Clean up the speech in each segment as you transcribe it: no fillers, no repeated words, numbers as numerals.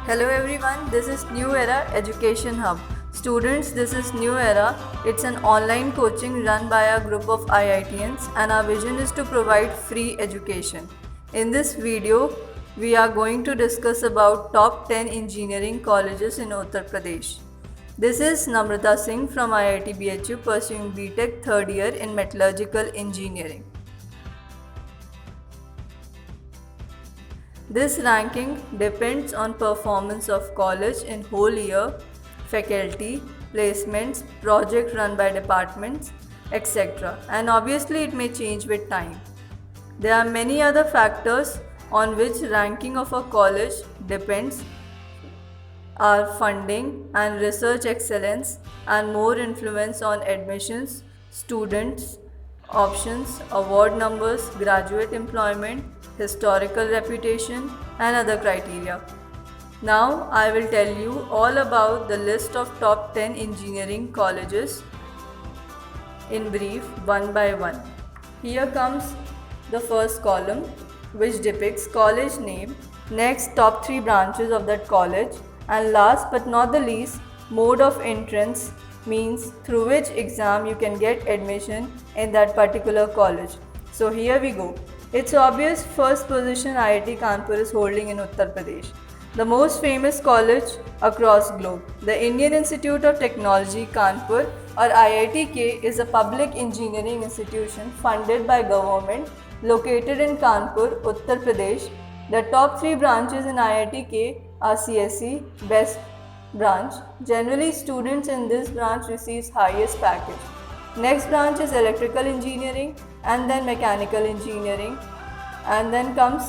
Hello everyone, this is New Era Education Hub. Students, this is New Era. It's an online coaching run by a group of IITians and our vision is to provide free education. In this video, we are going to discuss about top 10 engineering colleges in Uttar Pradesh. This is Namrata Singh from IIT BHU pursuing BTech third year in Metallurgical Engineering. This ranking depends on performance of college in whole year, faculty, placements, project run by departments, etc. And obviously it may change with time. There are many other factors on which ranking of a college depends are funding and research excellence and more influence on admissions, students, options, award numbers, graduate employment, historical reputation and other criteria. Now I will tell you all about the list of top 10 engineering colleges in brief one by one. Here comes the first column which depicts college name, next top 3 branches of that college, and last but not the least, mode of entrance means through which exam you can get admission in that particular college. So here we go. It's obvious first position IIT Kanpur is holding in Uttar Pradesh. The most famous college across globe. The Indian Institute of Technology Kanpur or IITK is a public engineering institution funded by government located in Kanpur, Uttar Pradesh. The top 3 branches in IITK are CSE, Best branch. Generally, students in this branch receives highest package. Next branch is electrical engineering and then mechanical engineering, and then comes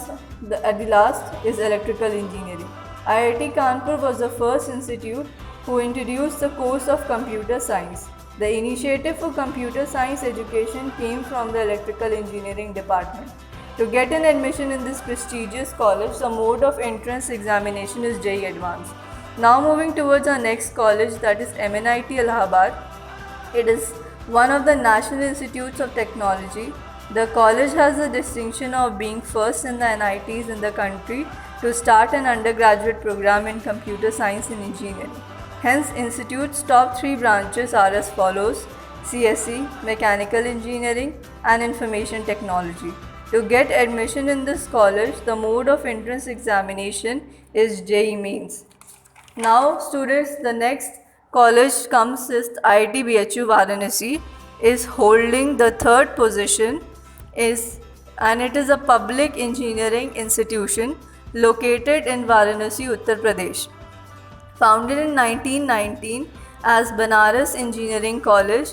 at the last is electrical engineering. IIT Kanpur was the first institute who introduced the course of computer science. The initiative for computer science education came from the electrical engineering department. To get an admission in this prestigious college, the mode of entrance examination is JEE Advanced. Now moving towards our next college, that is MNIT Allahabad. It is one of the National Institutes of Technology. The college has the distinction of being first in the NITs in the country to start an undergraduate program in computer science and engineering. Hence, institute's top 3 branches are as follows: CSE, Mechanical Engineering and Information Technology. To get admission in this college, the mode of entrance examination is JEE Mains. Now students, the next college comes is IIT BHU Varanasi is holding the third position and it is a public engineering institution located in Varanasi, Uttar Pradesh. Founded in 1919 as Banaras Engineering College,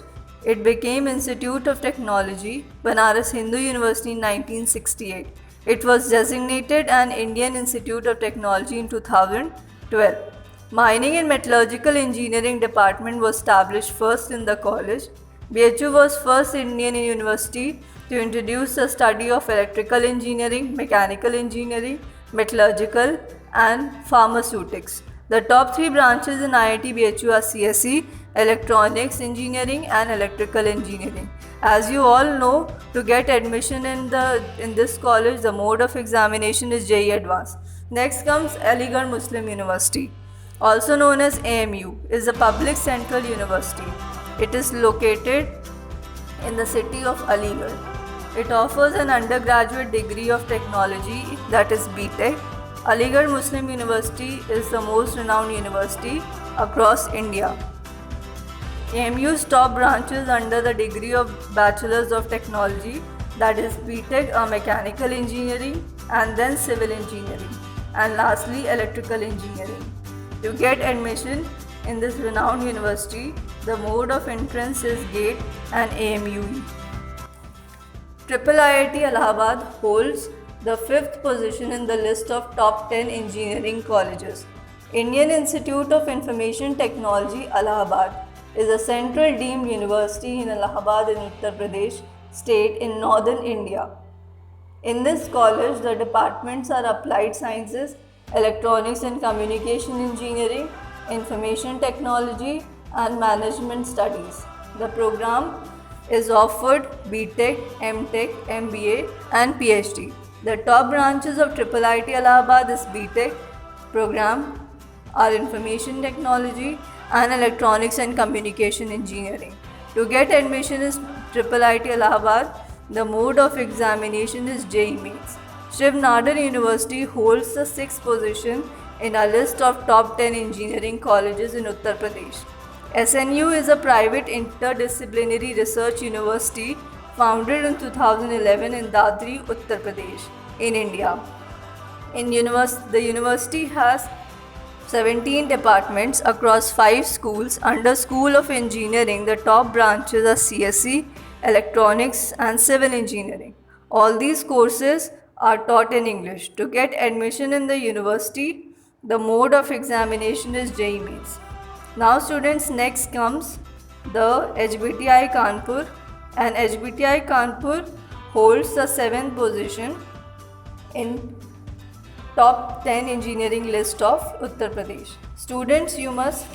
it became Institute of Technology, Banaras Hindu University in 1968. It was designated an Indian Institute of Technology in 2012. Mining and Metallurgical Engineering Department was established first in the college. BHU was first Indian university to introduce the study of electrical engineering, mechanical engineering, metallurgical and pharmaceutics. The top 3 branches in IIT BHU are CSE, Electronics Engineering and Electrical Engineering. As you all know, to get admission in this college, the mode of examination is JEE Advanced. Next comes Aligarh Muslim University, also known as AMU, is a public central university. It is located in the city of Aligarh. It offers an undergraduate degree of technology, that is BTech. Aligarh Muslim University is the most renowned university across India. AMU's top branches under the degree of Bachelors of Technology, that is BTech, are Mechanical Engineering and then Civil Engineering, and lastly Electrical Engineering. To get admission in this renowned university, the mode of entrance is GATE and AMUE. Triple IIT Allahabad holds the 5th position in the list of top 10 engineering colleges. Indian Institute of Information Technology Allahabad is a central deemed university in Allahabad in Uttar Pradesh state in northern India. In this college, the departments are Applied Sciences, Electronics and Communication Engineering, Information Technology and Management Studies. The program is offered BTech, MTech, MBA and PhD. The top branches of IIT Allahabad is BTech program, are information technology and electronics and communication engineering. To get admission is IIIT Allahabad. The mode of examination is JEE Mains. Shiv Nadar University holds the 6th position in a list of top 10 engineering colleges in Uttar Pradesh. SNU is a private interdisciplinary research university founded in 2011 in Dadri, Uttar Pradesh, in India. The university has 17 departments across 5 schools. Under School of Engineering, the top branches are CSE, Electronics and Civil Engineering. All these courses are taught in English. To get admission in the university, the mode of examination is JEE Mains. Now students, next comes the HBTI Kanpur, and HBTI Kanpur holds the 7th position in top 10 engineering list of Uttar Pradesh. Students, you must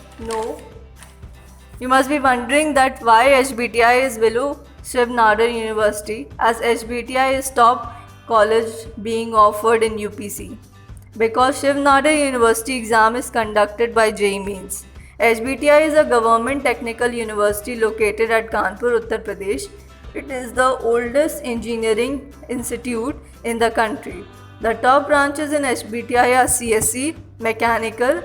be wondering that why HBTI is below Shiv Nadar University, as HBTI is top college being offered in UPC. Because Shiv Nadar University exam is conducted by JEE Mains. HBTI is a government technical university located at Kanpur, Uttar Pradesh. It is the oldest engineering institute in the country. The top branches in HBTI are CSE, Mechanical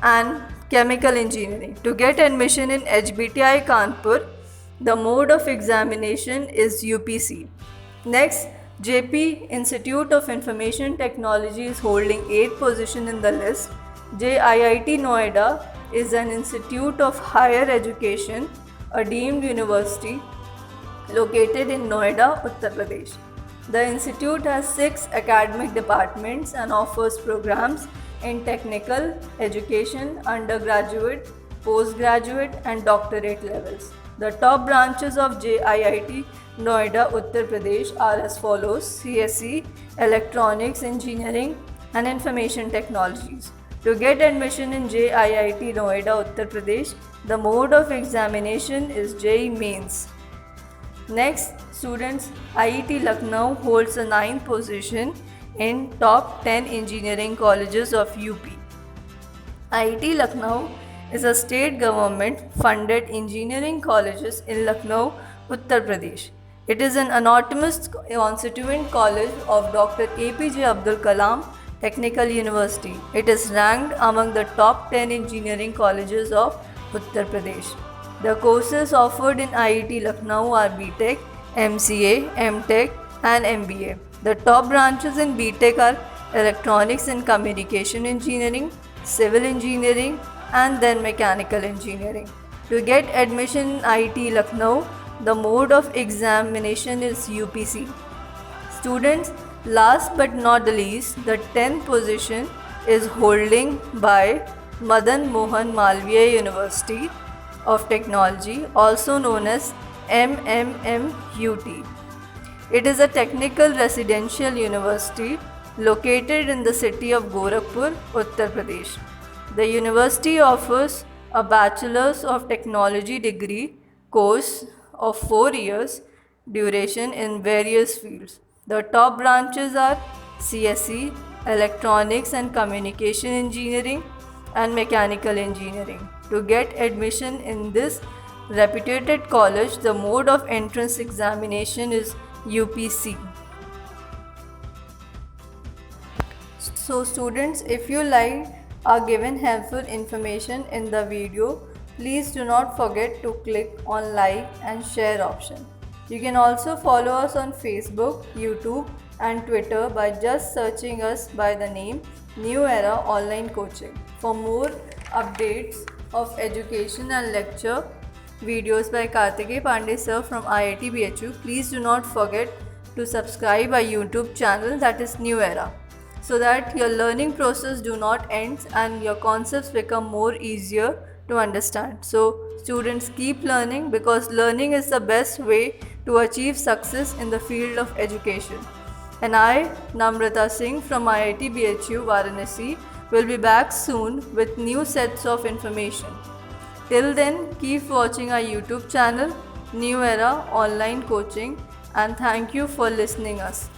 and Chemical Engineering. To get admission in HBTI Kanpur, the mode of examination is UPC. Next, JP Institute of Information Technology is holding 8th position in the list. JIIT Noida is an institute of higher education, a deemed university located in Noida, Uttar Pradesh. The institute has 6 academic departments and offers programs in technical education, undergraduate, postgraduate and doctorate levels. The top branches of JIIT Noida, Uttar Pradesh are as follows: CSE, Electronics Engineering and Information Technologies. To get admission in JIIT Noida, Uttar Pradesh, the mode of examination is JEE Mains. Next, students, IIT Lucknow holds the 9th position in top 10 engineering colleges of UP. IIT Lucknow is a state government funded engineering colleges in Lucknow, Uttar Pradesh. It is an autonomous constituent college of Dr. APJ Abdul Kalam Technical University. It is ranked among the top 10 engineering colleges of Uttar Pradesh. The courses offered in IIT Lucknow are BTech, MCA, MTech and MBA. The top branches in BTech are Electronics and Communication Engineering, Civil Engineering and then Mechanical Engineering. To get admission in IIT Lucknow, the mode of examination is UPC. Students, last but not the least, the 10th position is holding by Madan Mohan Malviya University of Technology, also known as MMMUT. It is a technical residential university located in the city of Gorakhpur, Uttar Pradesh. The university offers a Bachelor's of Technology degree course of 4 years duration in various fields. The top branches are CSE, Electronics and Communication Engineering and Mechanical Engineering. To get admission in this reputed college, the mode of entrance examination is UPC. So students, if you like our given helpful information in the video, please do not forget to click on like and share option. You can also follow us on Facebook, YouTube and Twitter by just searching us by the name New Era Online Coaching. For more updates of education and lecture videos by Kartikeya Pandey sir from IIT BHU, please do not forget to subscribe our YouTube channel, that is New Era, so that your learning process do not end and your concepts become more easier to understand. So students, keep learning, because learning is the best way to achieve success in the field of education. And I, Namrata Singh from IIT BHU Varanasi, will be back soon with new sets of information. Till then, keep watching our YouTube channel New Era Online Coaching, and thank you for listening us.